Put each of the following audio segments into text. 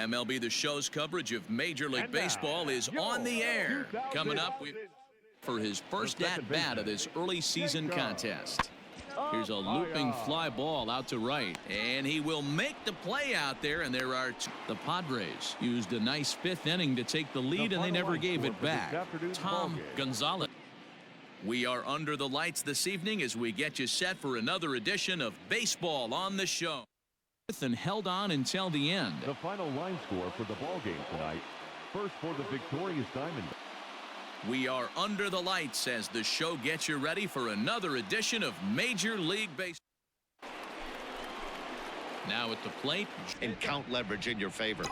MLB The Show's coverage of Major League Baseball is on the air. Coming up for his first at-bat of this early season contest. Here's a looping fly ball out to right, and he will make the play out there, and there are the Padres used a nice fifth inning to take the lead, and they never gave it back. Tom Gonzalez. We are under the lights this evening as we get you set for another edition of Baseball on the Show. And held on until the end. The final line score for the ball game tonight. First for the victorious Diamondbacks. We are under the lights as the show gets you ready for another edition of Major League Baseball. Now at the plate. And count leverage in your favor.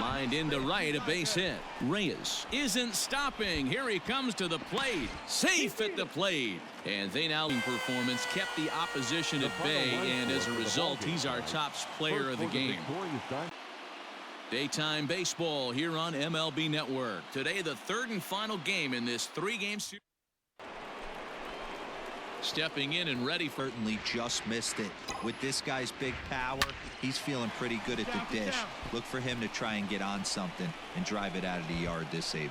Lined into right, a base hit. Reyes isn't stopping. Here he comes to the plate. Safe at the plate. And they now in performance kept the opposition at bay, and as a result, he's our top player of the game. Daytime baseball here on MLB Network. Today, the third and final game in this three-game series. Stepping in and ready for certainly just missed it. With this guy's big power, he's feeling pretty good at the dish. Look for him to try and get on something and drive it out of the yard this AB.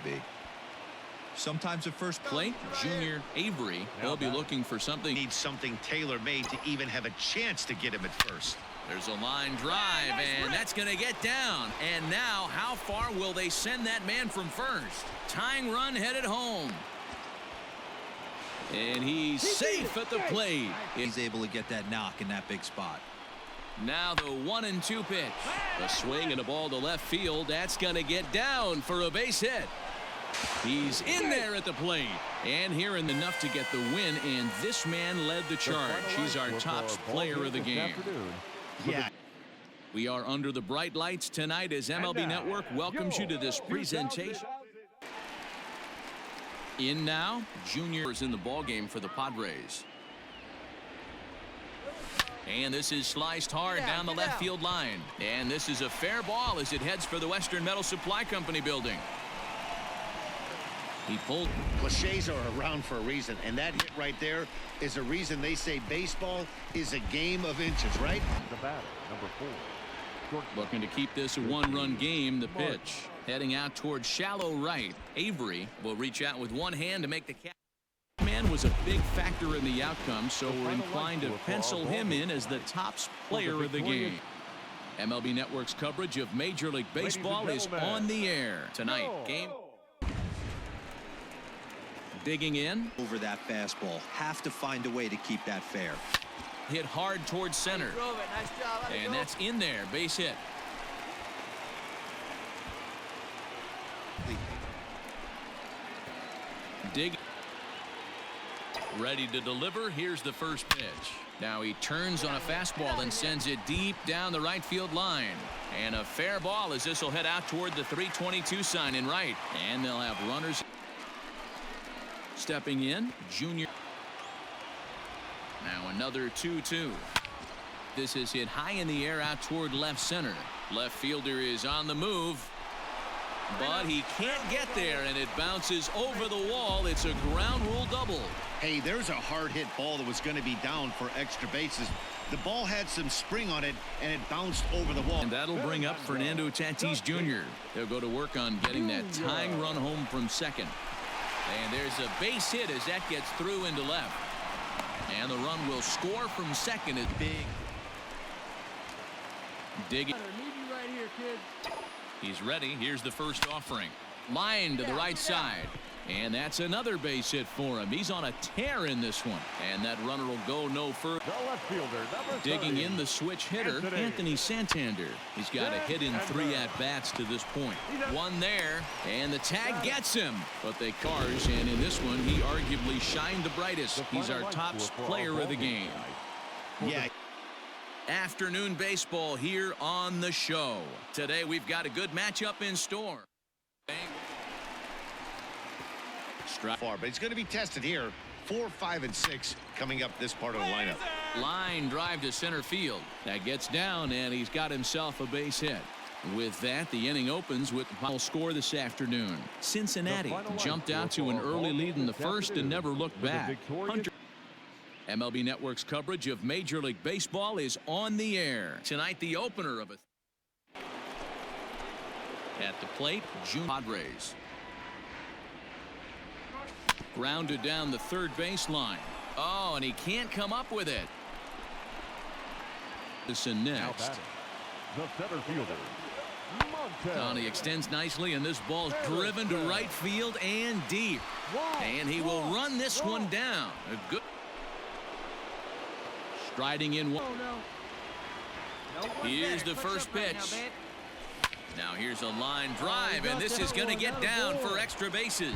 Sometimes at first plate, Junior Avery, they'll be looking for something. Needs something tailor-made to even have a chance to get him at first. There's a line drive, and that's going to get down. And now, how far will they send that man from first? Tying run headed home. And he's safe at the plate. He's able to get that knock in that big spot. Now the 1-2 pitch. A swing and a ball to left field. That's going to get down for a base hit. He's in there at the plate. And here in enough to get the win. And this man led the charge. He's our top player of the game. Yeah. We are under the bright lights tonight as MLB Network welcomes you to this presentation. In now, Junior is in the ball game for the Padres. And this is sliced hard down the left field line. And this is a fair ball as it heads for the Western Metal Supply Company building. He pulled. Cliches are around for a reason, and that hit right there is a reason they say baseball is a game of inches, right? The batter, number 4. Looking to keep this a one-run game. The pitch heading out towards shallow right. Avery will reach out with one hand to make the catch. Man was a big factor in the outcome, so we're inclined to pencil him in as the top player of the game. MLB Network's coverage of Major League Baseball is on the air tonight. Game. Digging in. Over that fastball. Have to find a way to keep that fair. Hit hard towards center. Nice job. And that's in there. Base hit. Dig. Ready to deliver. Here's the first pitch. Now he turns on a fastball and sends it deep down the right field line. And a fair ball as this will head out toward the 322 sign in right. And they'll have runners. Stepping in, Junior. Now another 2-2. This is hit high in the air out toward left center. Left fielder is on the move. But he can't get there, and it bounces over the wall. It's a ground rule double. Hey, there's a hard hit ball that was going to be down for extra bases. The ball had some spring on it, and it bounced over the wall. And that'll bring up Fernando Tatis Jr. They'll go to work on getting that tying run home from second. And there's a base hit as that gets through into left. And the run will score from second. Is big. Digging. He's ready. Here's the first offering. Line to the right side. And that's another base hit for him. He's on a tear in this one. And that runner will go no further. The left fielder, digging in the switch hitter, Anthony Santander. He's got a hit in 3 at-bats to this point. One there, and the tag gets him. But they cars, and in this one, he arguably shined the brightest. He's our top player of the game. Yeah. Afternoon baseball here on the show. Today, we've got a good matchup in store. Far, but it's going to be tested here. 4, 5, and 6 coming up this part of the lineup. Line drive to center field. That gets down, and he's got himself a base hit. With that, the inning opens with the final score this afternoon. Cincinnati jumped out to an early lead in the first and never looked back. MLB Network's coverage of Major League Baseball is on the air. Tonight, the opener of at the plate, Padres. Grounded down the third baseline. Oh, and he can't come up with it. Listen next. The center fielder, He extends nicely, and this ball's driven to right field and deep. And he will run this one down. A good. Striding in one. Here's the first pitch. Now here's a line drive, and this is going to get down for extra bases.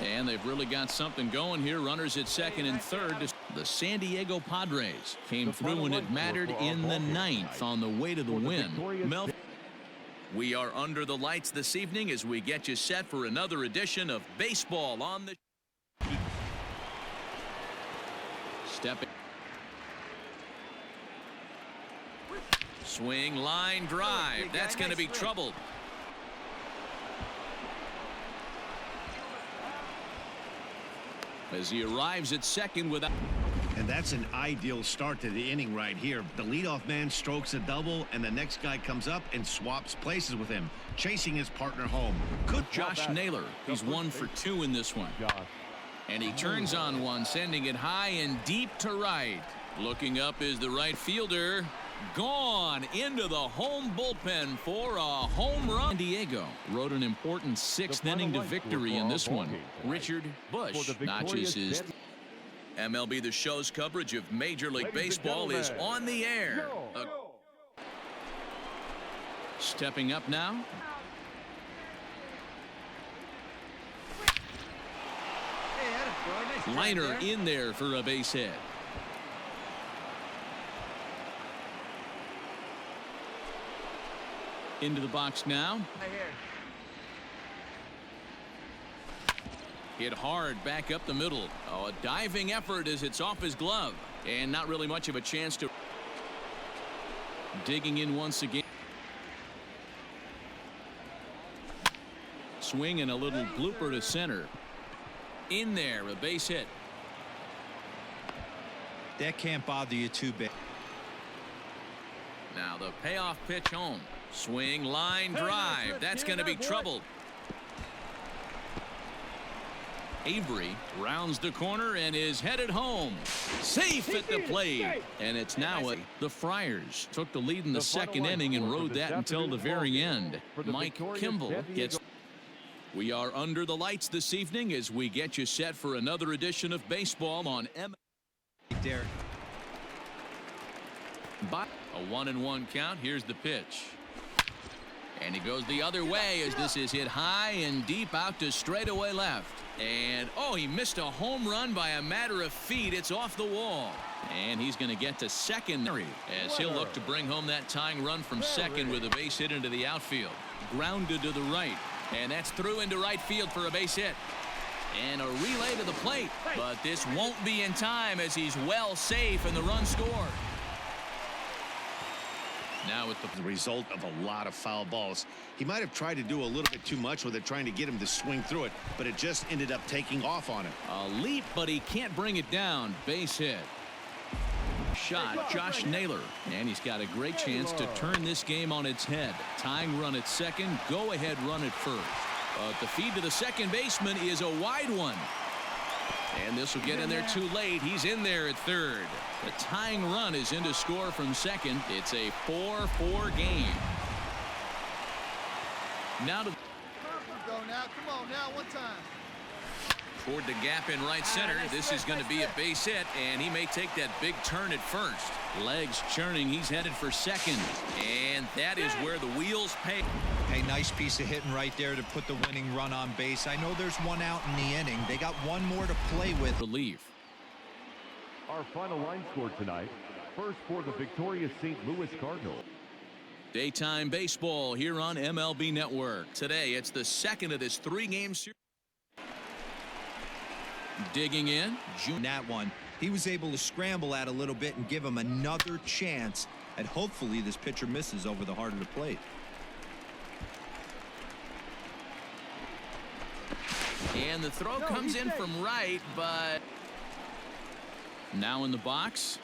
And they've really got something going here. Runners at second and third. The San Diego Padres came through when it mattered in the ninth on the way to the win. We are under the lights this evening as we get you set for another edition of Baseball on the Stepping. Swing, line drive. That's going to be troubled. As he arrives at second without. And that's an ideal start to the inning right here. The leadoff man strokes a double, and the next guy comes up and swaps places with him, chasing his partner home. Good Josh Naylor. He's 1 for 2 in this one. And he turns on one, sending it high and deep to right. Looking up is the right fielder. Gone into the home bullpen for a home run. San Diego rode an important 6th inning to victory in this one. Richard Bush notches his. MLB The Show's coverage of Major League Baseball is on the air. Stepping up now. Liner in there for a base hit. Into the box now. Hit hard back up the middle. Oh, a diving effort as it's off his glove. And not really much of a chance to. Digging in once again. Swing and a little blooper to center. In there, a base hit. That can't bother you too bad. Now the payoff pitch home. Swing, line drive. That's going to be troubled. Avery rounds the corner and is headed home. Safe at the plate. And it's now the Friars took the lead in the second inning and rode that until the very end. Mike Kimball gets. We are under the lights this evening as we get you set for another edition of Baseball on Derek. By a 1-1 count. Here's the pitch. And he goes the other way as this is hit high and deep out to straightaway left. And, oh, he missed a home run by a matter of feet. It's off the wall. And he's going to get to second as he'll look to bring home that tying run from second with a base hit into the outfield. Grounded to the right. And that's through into right field for a base hit. And a relay to the plate. But this won't be in time as he's well safe and the run scored. Now with the result of a lot of foul balls. He might have tried to do a little bit too much with it, trying to get him to swing through it, but it just ended up taking off on him. A leap, but he can't bring it down. Base hit. Shot, Josh Naylor. And he's got a great chance to turn this game on its head. Tying run at second, go ahead run at first. But the feed to the second baseman is a wide one. And this will get in there too late. He's in there at third. The tying run is in to score from second. It's a 4-4 game. Now to Come on now, one time. Toward the gap in right center. This is going to be a base hit, and he may take that big turn at first. Legs churning. He's headed for second. And that is where the wheels pay. Hey, nice piece of hitting right there to put the winning run on base. I know there's one out in the inning. They got one more to play with. Relief. Our final line score tonight. First for the victorious St. Louis Cardinals. Daytime baseball here on MLB Network. Today, it's the second of this 3-game series. Digging in. That one, he was able to scramble at a little bit and give him another chance. And hopefully this pitcher misses over the heart of the plate. And the throw comes in from right, but now in the box.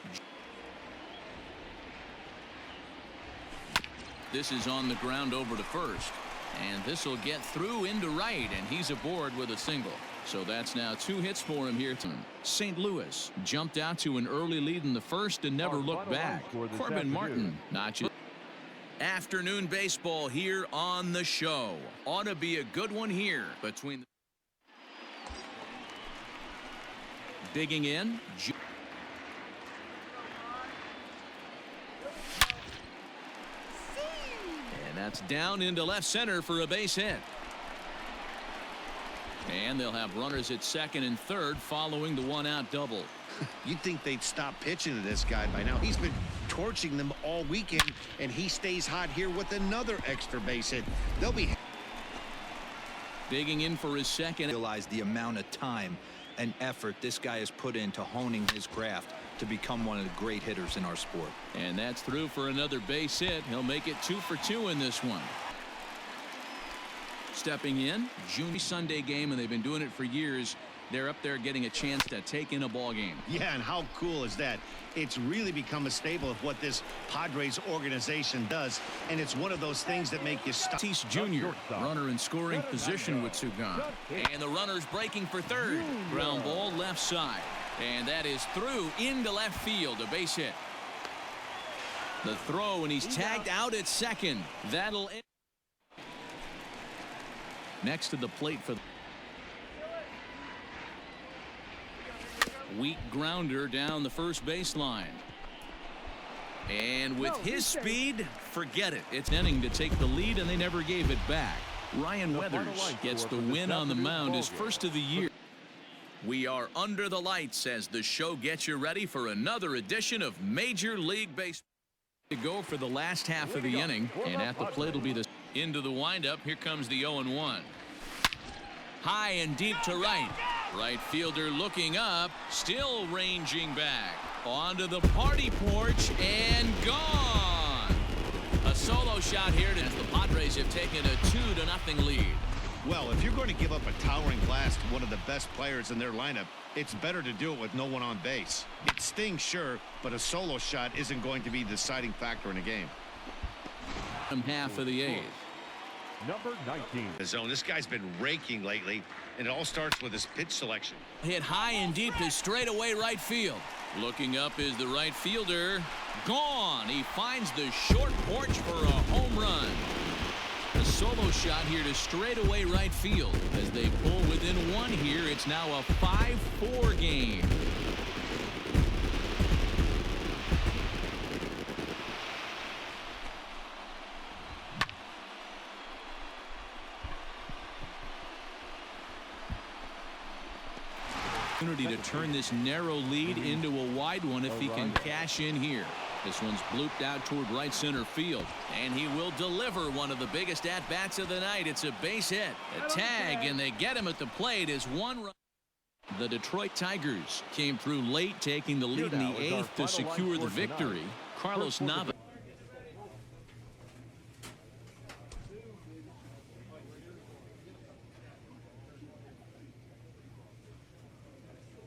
This is on the ground over to first. And this will get through into right, and he's aboard with a single. So that's now 2 hits for him here. St. Louis jumped out to an early lead in the first and never looked back. Corbin Martin, not just. Afternoon baseball here on the show. Ought to be a good one here between. Digging in. And that's down into left center for a base hit. And they'll have runners at second and third following the 1-out double. You'd think they'd stop pitching to this guy by now. He's been torching them all weekend, and he stays hot here with another extra base hit. They'll be digging in for his second. Realize the amount of time and effort this guy has put into honing his craft to become one of the great hitters in our sport. And that's through for another base hit. He'll make it 2 for 2 in this one. Stepping in, June Sunday game, and they've been doing it for years. They're up there getting a chance to take in a ball game. Yeah, and how cool is that? It's really become a staple of what this Padres organization does, and it's one of those things that make you stop. Tatis Jr., runner in scoring position with 2 gone. And the runner's breaking for third. Ground ball left side. And that is through into left field, a base hit. The throw, and he's tagged out at second. That'll end. Next to the plate for the weak grounder down the first baseline. And with his speed, forget it. It's inning to take the lead, and they never gave it back. Ryan Weathers gets the win on the mound, his first of the year. We are under the lights as the show gets you ready for another edition of Major League Baseball. To go for the last half of the inning, and at the plate will be the into the windup. Here comes the 0-1. High and deep to right. Right fielder looking up, still ranging back. Onto the party porch and gone. A solo shot here as the Padres have taken a 2-0 lead. Well, if you're going to give up a towering blast to one of the best players in their lineup, it's better to do it with no one on base. It stings, sure, but a solo shot isn't going to be the deciding factor in a game. From half of the 8th. Number 19. The zone. This guy's been raking lately, and it all starts with his pitch selection. Hit high and deep to straightaway right field. Looking up is the right fielder. Gone. He finds the short porch for a home run. A solo shot here to straightaway right field. As they pull within 1 here, it's now a 5-4 game. Opportunity to turn this narrow lead into a wide one if he can cash in here. This one's blooped out toward right center field, and he will deliver one of the biggest at-bats of the night. It's a base hit, a tag, and they get him at the plate as 1 run. The Detroit Tigers came through late, taking the lead in the 8th to secure the victory. Carlos Nava